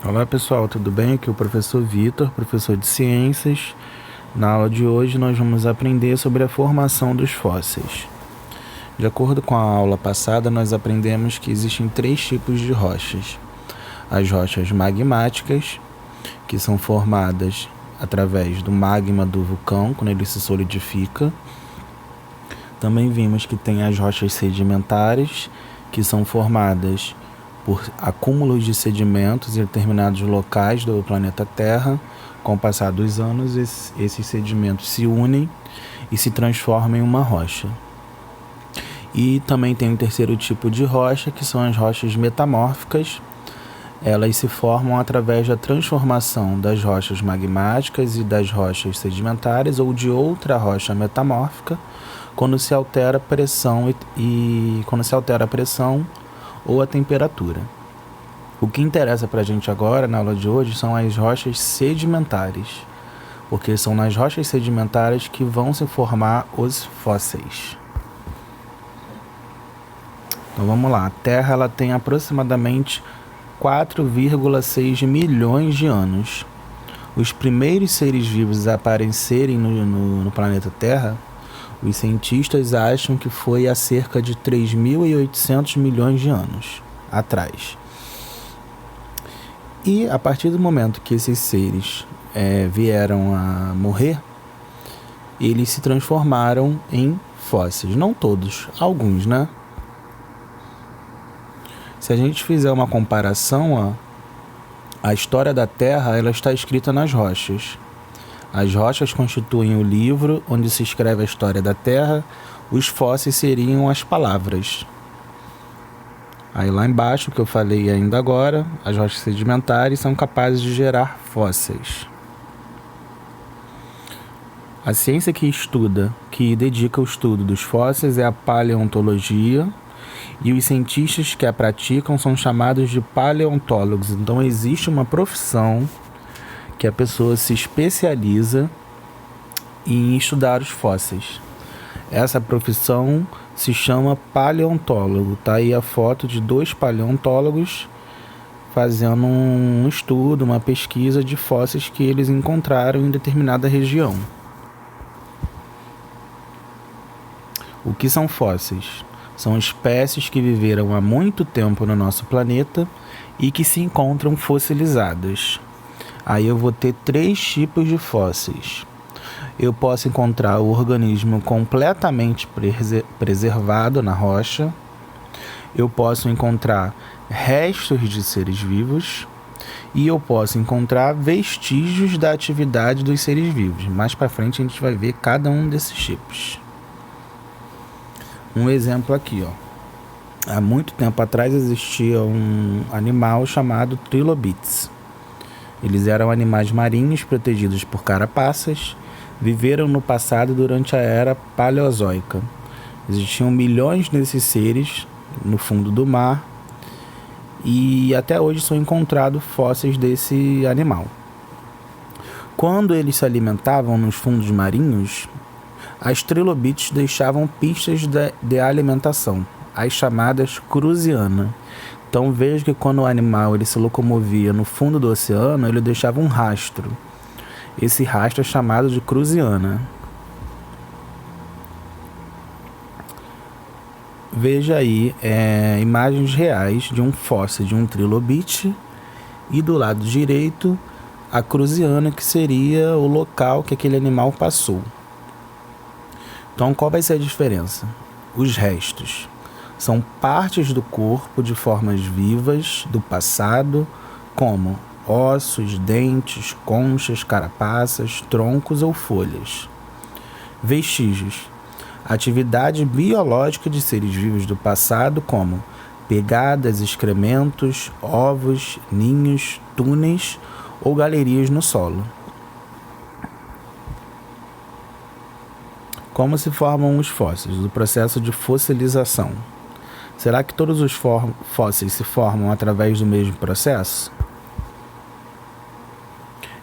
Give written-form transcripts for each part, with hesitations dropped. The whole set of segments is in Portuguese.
Olá pessoal, tudo bem? Aqui é o professor Vitor, professor de ciências. Na aula de hoje nós vamos aprender sobre a formação dos fósseis. De acordo com a aula passada, nós aprendemos que existem três tipos de rochas. As rochas magmáticas, que são formadas através do magma do vulcão, quando ele se solidifica. Também vimos que tem as rochas sedimentares, que são formadas por acúmulos de sedimentos em determinados locais do planeta Terra. Com o passar dos anos, esses sedimentos se unem e se transformam em uma rocha. E também tem um terceiro tipo de rocha, que são as rochas metamórficas. Elas se formam através da transformação das rochas magmáticas e das rochas sedimentares ou de outra rocha metamórfica, quando se altera a pressão ou a temperatura. O que interessa para a gente agora, na aula de hoje, são as rochas sedimentares, porque são nas rochas sedimentares que vão se formar os fósseis. Então vamos lá, a Terra ela tem aproximadamente 4,6 milhões de anos. Os primeiros seres vivos a aparecerem no planeta Terra, os cientistas acham que foi há cerca de 3.800 milhões de anos atrás. E a partir do momento que esses seres vieram a morrer, eles se transformaram em fósseis. Não todos, alguns, né? Se a gente fizer uma comparação, a história da Terra ela está escrita nas rochas. As rochas constituem o livro onde se escreve a história da Terra. Os fósseis seriam as palavras. Aí lá embaixo, que eu falei ainda agora, as rochas sedimentares são capazes de gerar fósseis. A ciência que dedica o estudo dos fósseis é a paleontologia, e os cientistas que a praticam são chamados de paleontólogos. Então existe uma profissão que a pessoa se especializa em estudar os fósseis. Essa profissão se chama paleontólogo. Tá aí a foto de dois paleontólogos fazendo um estudo, uma pesquisa de fósseis que eles encontraram em determinada região. O que são fósseis? São espécies que viveram há muito tempo no nosso planeta e que se encontram fossilizadas. Aí eu vou ter três tipos de fósseis. Eu posso encontrar o organismo completamente preservado na rocha. Eu posso encontrar restos de seres vivos. E eu posso encontrar vestígios da atividade dos seres vivos. Mais para frente a gente vai ver cada um desses tipos. Um exemplo aqui, Há muito tempo atrás existia um animal chamado trilobites. Eles eram animais marinhos protegidos por carapaças, viveram no passado durante a era paleozoica. Existiam milhões desses seres no fundo do mar e até hoje são encontrados fósseis desse animal. Quando eles se alimentavam nos fundos marinhos, as trilobites deixavam pistas de alimentação, as chamadas cruziana. Então veja que quando o animal ele se locomovia no fundo do oceano, ele deixava um rastro. Esse rastro é chamado de cruziana. Veja aí imagens reais de um fóssil de um trilobite e do lado direito a cruziana, que seria o local que aquele animal passou. Então qual vai ser a diferença? Os restos são partes do corpo de formas vivas do passado, como ossos, dentes, conchas, carapaças, troncos ou folhas. Vestígios: atividade biológica de seres vivos do passado, como pegadas, excrementos, ovos, ninhos, túneis ou galerias no solo. Como se formam os fósseis? Do processo de fossilização. Será que todos os fósseis se formam através do mesmo processo?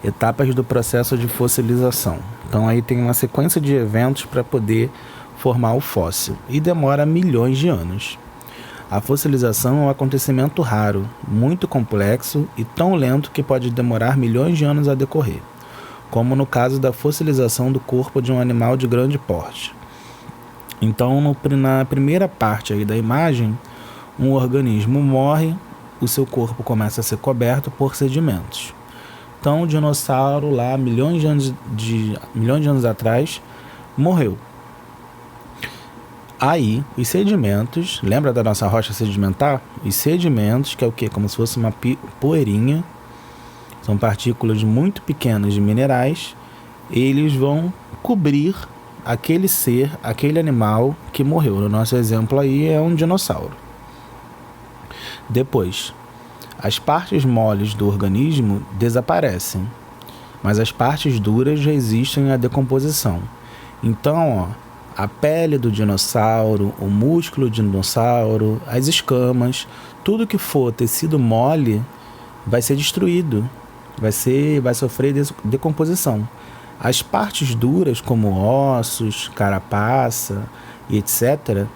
Etapas do processo de fossilização. Então aí tem uma sequência de eventos para poder formar o fóssil e demora milhões de anos. A fossilização é um acontecimento raro, muito complexo e tão lento que pode demorar milhões de anos a decorrer, como no caso da fossilização do corpo de um animal de grande porte. Então, na primeira parte aí da imagem, um organismo morre, o seu corpo começa a ser coberto por sedimentos. Então, o dinossauro lá, milhões de anos atrás, morreu. Aí, os sedimentos, lembra da nossa rocha sedimentar? Os sedimentos, que é o quê? Como se fosse uma poeirinha, são partículas muito pequenas de minerais, eles vão cobrir aquele ser, aquele animal que morreu. No nosso exemplo aí é um dinossauro. Depois, as partes moles do organismo desaparecem, mas as partes duras resistem à decomposição. Então, a pele do dinossauro, o músculo do dinossauro, as escamas, tudo que for tecido mole vai ser destruído, vai sofrer decomposição. As partes duras, como ossos, carapaça e etc.,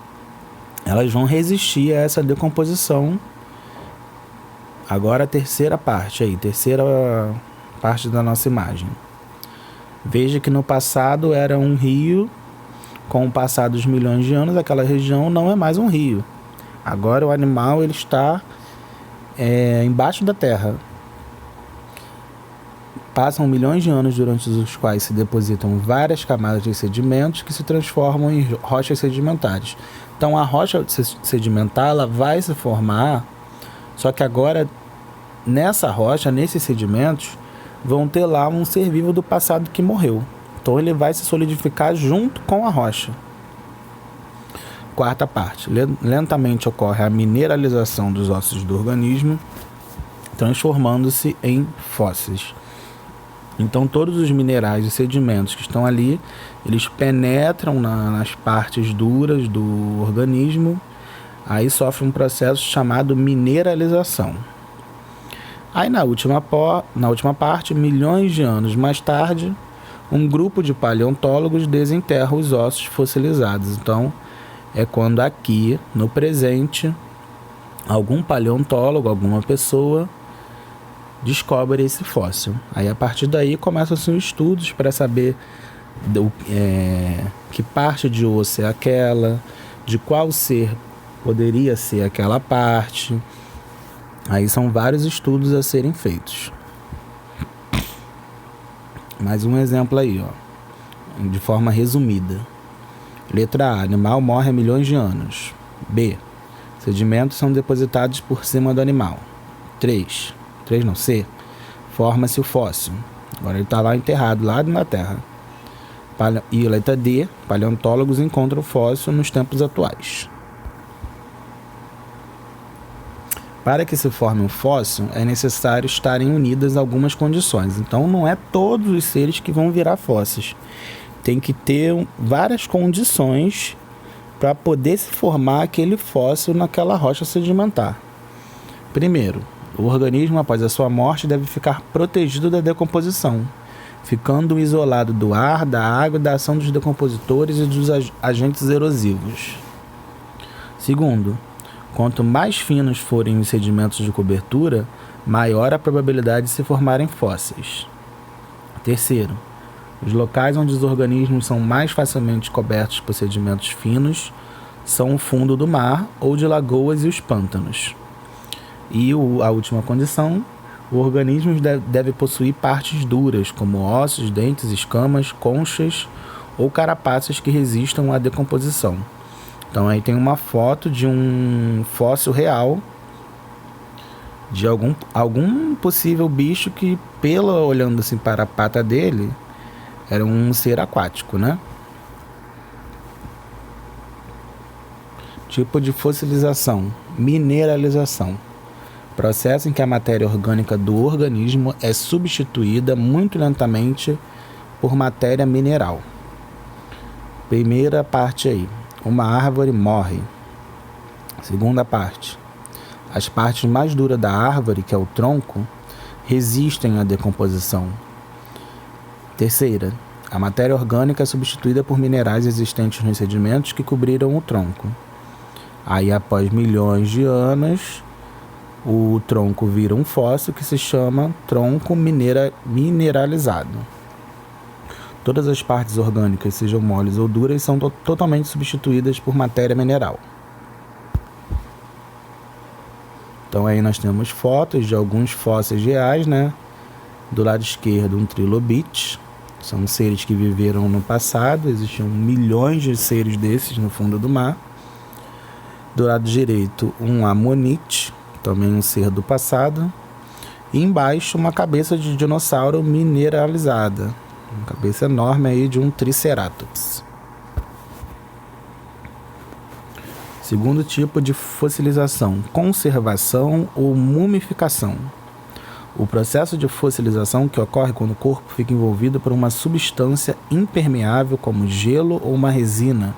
elas vão resistir a essa decomposição. Agora a terceira parte da nossa imagem. Veja que no passado era um rio. Com o passar dos milhões de anos, aquela região não é mais um rio. Agora o animal ele está embaixo da terra. Passam milhões de anos durante os quais se depositam várias camadas de sedimentos que se transformam em rochas sedimentares. Então a rocha sedimentar ela vai se formar, só que agora nessa rocha, nesses sedimentos, vão ter lá um ser vivo do passado que morreu. Então ele vai se solidificar junto com a rocha. Quarta parte. Lentamente ocorre a mineralização dos ossos do organismo, transformando-se em fósseis. Então todos os minerais e sedimentos que estão ali, eles penetram nas partes duras do organismo, aí sofre um processo chamado mineralização. Aí na última parte, milhões de anos mais tarde, um grupo de paleontólogos desenterra os ossos fossilizados. Então, é quando aqui, no presente, algum paleontólogo, alguma pessoa, descobre esse fóssil. Aí, a partir daí, começam-se os estudos para saber que parte de osso é aquela, de qual ser poderia ser aquela parte. Aí são vários estudos a serem feitos. Mais um exemplo aí, de forma resumida. Letra A. Animal morre há milhões de anos. B. Sedimentos são depositados por cima do animal. C. Forma-se o fóssil. Agora ele está lá enterrado, lá na terra. E letra D. Paleontólogos encontram o fóssil nos tempos atuais. Para que se forme um fóssil, é necessário estarem unidas algumas condições. Então, não é todos os seres que vão virar fósseis. Tem que ter várias condições para poder se formar aquele fóssil naquela rocha sedimentar. Primeiro, o organismo, após a sua morte, deve ficar protegido da decomposição, ficando isolado do ar, da água, da ação dos decompositores e dos agentes erosivos. Segundo, quanto mais finos forem os sedimentos de cobertura, maior a probabilidade de se formarem fósseis. Terceiro, os locais onde os organismos são mais facilmente cobertos por sedimentos finos são o fundo do mar ou de lagoas e os pântanos. E a última condição, o organismo deve possuir partes duras, como ossos, dentes, escamas, conchas ou carapaças que resistam à decomposição. Então aí tem uma foto de um fóssil real de algum possível bicho que, olhando assim para a pata dele, era um ser aquático, né? Tipo de fossilização, mineralização. Processo em que a matéria orgânica do organismo é substituída muito lentamente por matéria mineral. Primeira parte aí. Uma árvore morre. Segunda parte. As partes mais duras da árvore, que é o tronco, resistem à decomposição. Terceira. A matéria orgânica é substituída por minerais existentes nos sedimentos que cobriram o tronco. Aí, após milhões de anos, o tronco vira um fóssil que se chama tronco mineralizado. Todas as partes orgânicas, sejam moles ou duras, são totalmente substituídas por matéria mineral. Então aí nós temos fotos de alguns fósseis reais, né? Do lado esquerdo, um trilobite. São seres que viveram no passado. Existiam milhões de seres desses no fundo do mar. Do lado direito, um amonite, também um ser do passado. E embaixo, uma cabeça de dinossauro mineralizada. Uma cabeça enorme aí de um triceratops. Segundo tipo de fossilização, conservação ou mumificação. O processo de fossilização que ocorre quando o corpo fica envolvido por uma substância impermeável como gelo ou uma resina,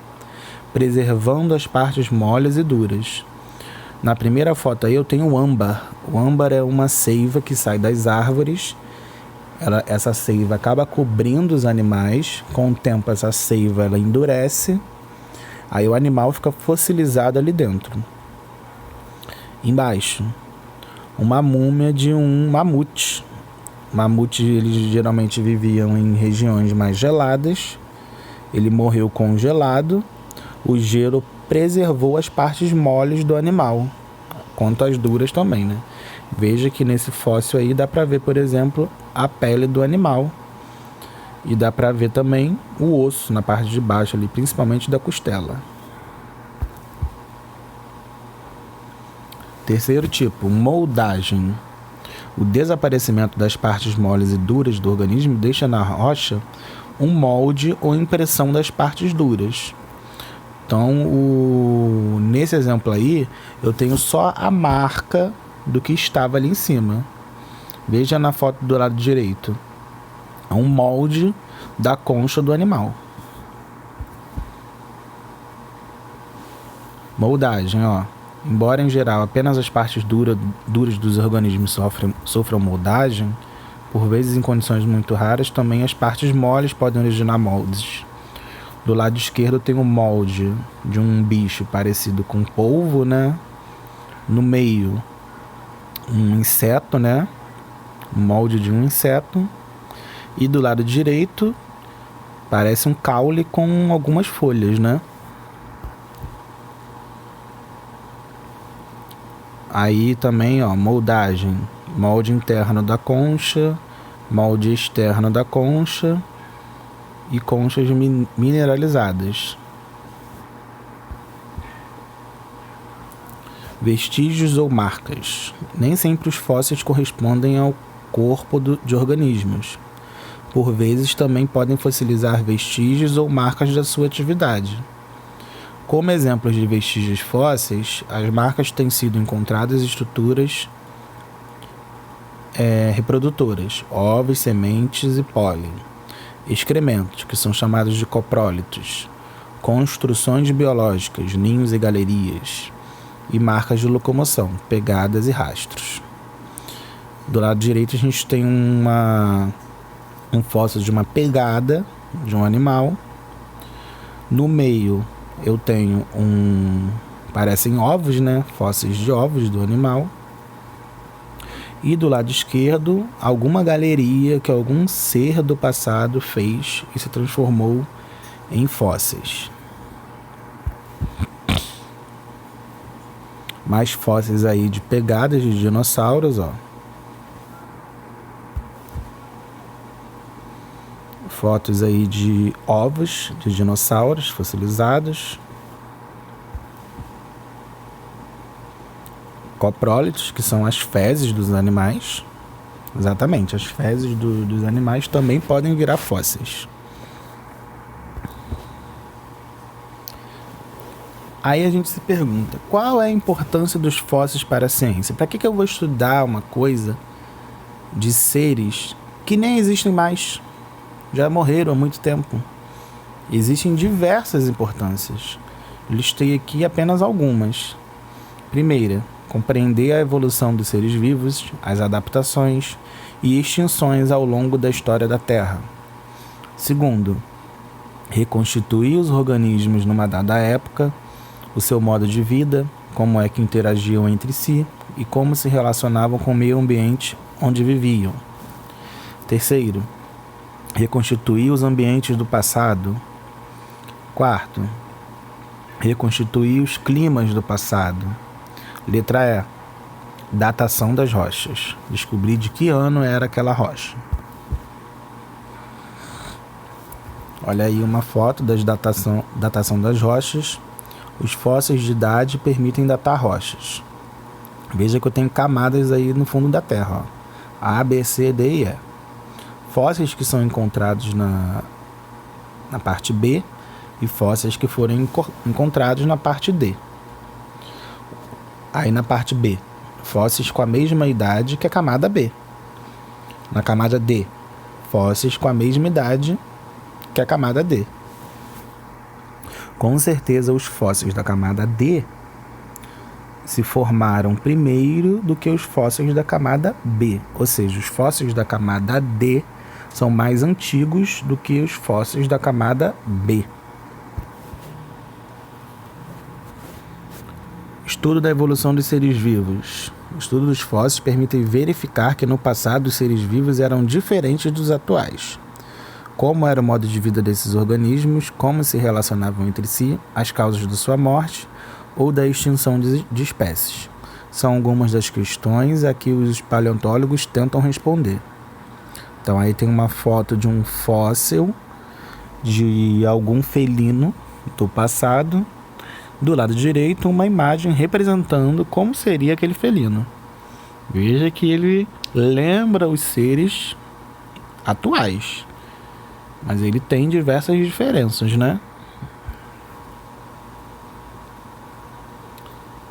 preservando as partes moles e duras. Na primeira foto aí eu tenho o âmbar. O âmbar é uma seiva que sai das árvores. Essa seiva acaba cobrindo os animais. Com o tempo essa seiva ela endurece. Aí o animal fica fossilizado ali dentro. Embaixo, uma múmia de um mamute. Mamute, eles geralmente viviam em regiões mais geladas. Ele morreu congelado. O gelo preservou as partes moles do animal, quanto as duras também, né? Veja que nesse fóssil aí dá para ver, por exemplo, a pele do animal. E dá para ver também o osso na parte de baixo ali, principalmente da costela. Terceiro tipo, moldagem. O desaparecimento das partes moles e duras do organismo deixa na rocha um molde ou impressão das partes duras. Então, nesse exemplo aí, eu tenho só a marca do que estava ali em cima. Veja na foto do lado direito. É um molde da concha do animal. Moldagem, ó. Embora em geral apenas as partes duras dos organismos sofram moldagem, por vezes em condições muito raras, também as partes moles podem originar moldes. Do lado esquerdo tem um molde de um bicho parecido com polvo, né? No meio, um inseto, né? Um molde de um inseto. E do lado direito, parece um caule com algumas folhas, né? Aí também, ó, moldagem. Molde interno da concha, molde externo da concha e conchas mineralizadas. Vestígios ou marcas. Nem sempre os fósseis correspondem ao corpo de organismos. Por vezes também podem fossilizar vestígios ou marcas da sua atividade. Como exemplos de vestígios fósseis, as marcas têm sido encontradas em estruturas reprodutoras, ovos, sementes e pólen, excrementos, que são chamados de coprólitos, construções biológicas, ninhos e galerias, e marcas de locomoção, pegadas e rastros. Do lado direito a gente tem um fóssil de uma pegada de um animal. No meio eu tenho parecem ovos, né? Fósseis de ovos do animal. E do lado esquerdo, alguma galeria que algum ser do passado fez e se transformou em fósseis. Mais fósseis aí de pegadas de dinossauros, ó. Fotos aí de ovos de dinossauros fossilizados. Coprólitos, que são as fezes dos animais. Exatamente, as fezes dos animais também podem virar fósseis. Aí a gente se pergunta, qual é a importância dos fósseis para a ciência? Para que eu vou estudar uma coisa de seres que nem existem mais? Já morreram há muito tempo. Existem diversas importâncias. Listei aqui apenas algumas. Primeira, compreender a evolução dos seres vivos, as adaptações e extinções ao longo da história da Terra. Segundo, reconstituir os organismos numa dada época, o seu modo de vida, como é que interagiam entre si e como se relacionavam com o meio ambiente onde viviam. Terceiro, reconstituir os ambientes do passado. Quarto, reconstituir os climas do passado. Letra E, datação das rochas. Descobrir de que ano era aquela rocha. Olha aí uma foto da datação das rochas. Os fósseis de idade permitem datar rochas. Veja que eu tenho camadas aí no fundo da Terra. Ó. A, B, C, D e E. Fósseis que são encontrados na parte B e fósseis que foram encontrados na parte D. Aí na parte B, fósseis com a mesma idade que a camada B. Na camada D, fósseis com a mesma idade que a camada D. Com certeza os fósseis da camada D se formaram primeiro do que os fósseis da camada B. Ou seja, os fósseis da camada D são mais antigos do que os fósseis da camada B. Estudo da evolução dos seres vivos. O estudo dos fósseis permite verificar que no passado os seres vivos eram diferentes dos atuais. Como era o modo de vida desses organismos, como se relacionavam entre si, as causas de sua morte ou da extinção de espécies. São algumas das questões a que os paleontólogos tentam responder. Então aí tem uma foto de um fóssil de algum felino do passado. Do lado direito, uma imagem representando como seria aquele felino. Veja que ele lembra os seres atuais, mas ele tem diversas diferenças, né?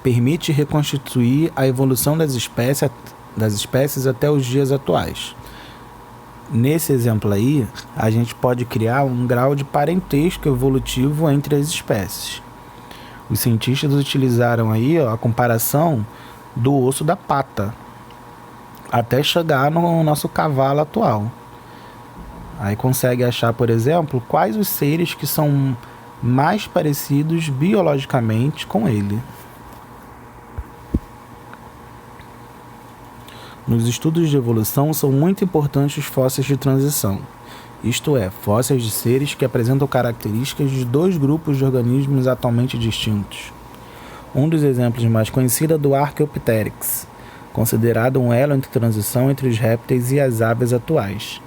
Permite reconstituir a evolução das espécies até os dias atuais. Nesse exemplo aí, a gente pode criar um grau de parentesco evolutivo entre as espécies. Os cientistas utilizaram aí a comparação do osso da pata até chegar no nosso cavalo atual. Aí consegue achar, por exemplo, quais os seres que são mais parecidos biologicamente com ele. Nos estudos de evolução são muito importantes os fósseis de transição. Isto é, fósseis de seres que apresentam características de dois grupos de organismos atualmente distintos. Um dos exemplos mais conhecidos é do Archaeopteryx, considerado um elo entre transição entre os répteis e as aves atuais.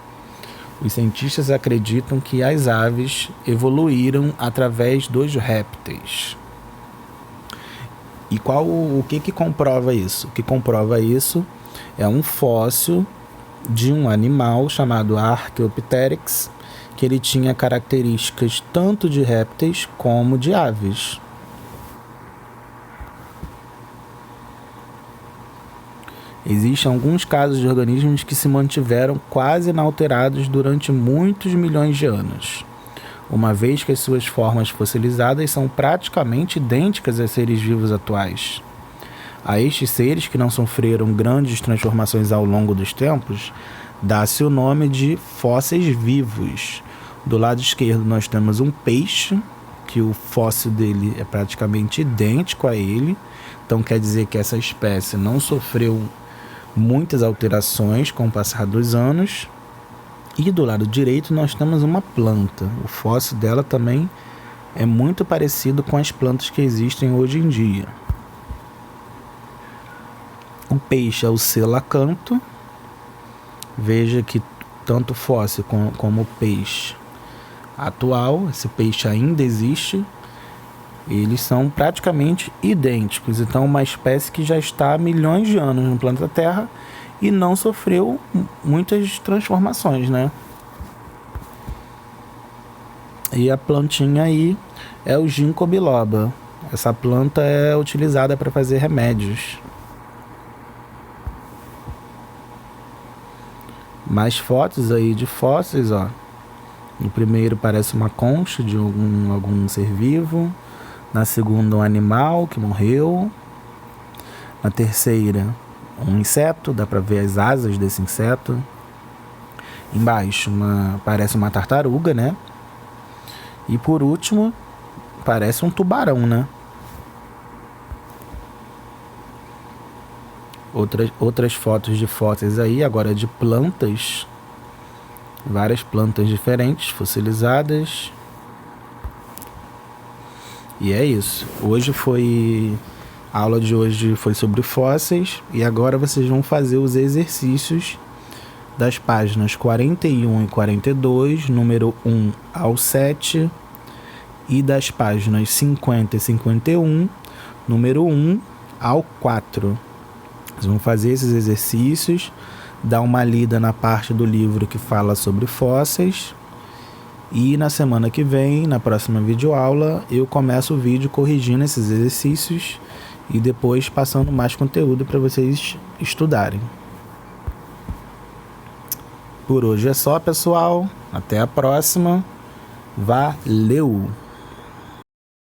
Os cientistas acreditam que as aves evoluíram através dos répteis. E o que comprova isso? O que comprova isso é um fóssil de um animal chamado Archaeopteryx, que ele tinha características tanto de répteis como de aves. Existem alguns casos de organismos que se mantiveram quase inalterados durante muitos milhões de anos, uma vez que as suas formas fossilizadas são praticamente idênticas a seres vivos atuais. A estes seres, que não sofreram grandes transformações ao longo dos tempos, dá-se o nome de fósseis vivos. Do lado esquerdo nós temos um peixe, que o fóssil dele é praticamente idêntico a ele. Então quer dizer que essa espécie não sofreu muitas alterações com o passar dos anos. E do lado direito nós temos uma planta. O fóssil dela também é muito parecido com as plantas que existem hoje em dia. O peixe é o selacanto. Veja que tanto o fóssil como o peixe atual, esse peixe ainda existe, eles são praticamente idênticos. Então, uma espécie que já está há milhões de anos no planeta Terra e não sofreu muitas transformações, né? E a plantinha aí é o ginkgo biloba. Essa planta é utilizada para fazer remédios. Mais fotos aí de fósseis, ó. No primeiro parece uma concha de algum ser vivo. Na segunda, um animal que morreu. Na terceira, um inseto, dá para ver as asas desse inseto. Embaixo, parece uma tartaruga, né? E por último, parece um tubarão, né? outras fotos de fósseis aí, agora de plantas. Várias plantas diferentes, fossilizadas. E é isso. A aula de hoje foi sobre fósseis. E agora vocês vão fazer os exercícios das páginas 41 e 42, número 1 ao 7. E das páginas 50 e 51, número 1 ao 4. Vocês vão fazer esses exercícios, dar uma lida na parte do livro que fala sobre fósseis. E na semana que vem, na próxima videoaula, eu começo o vídeo corrigindo esses exercícios e depois passando mais conteúdo para vocês estudarem. Por hoje é só, pessoal. Até a próxima. Valeu!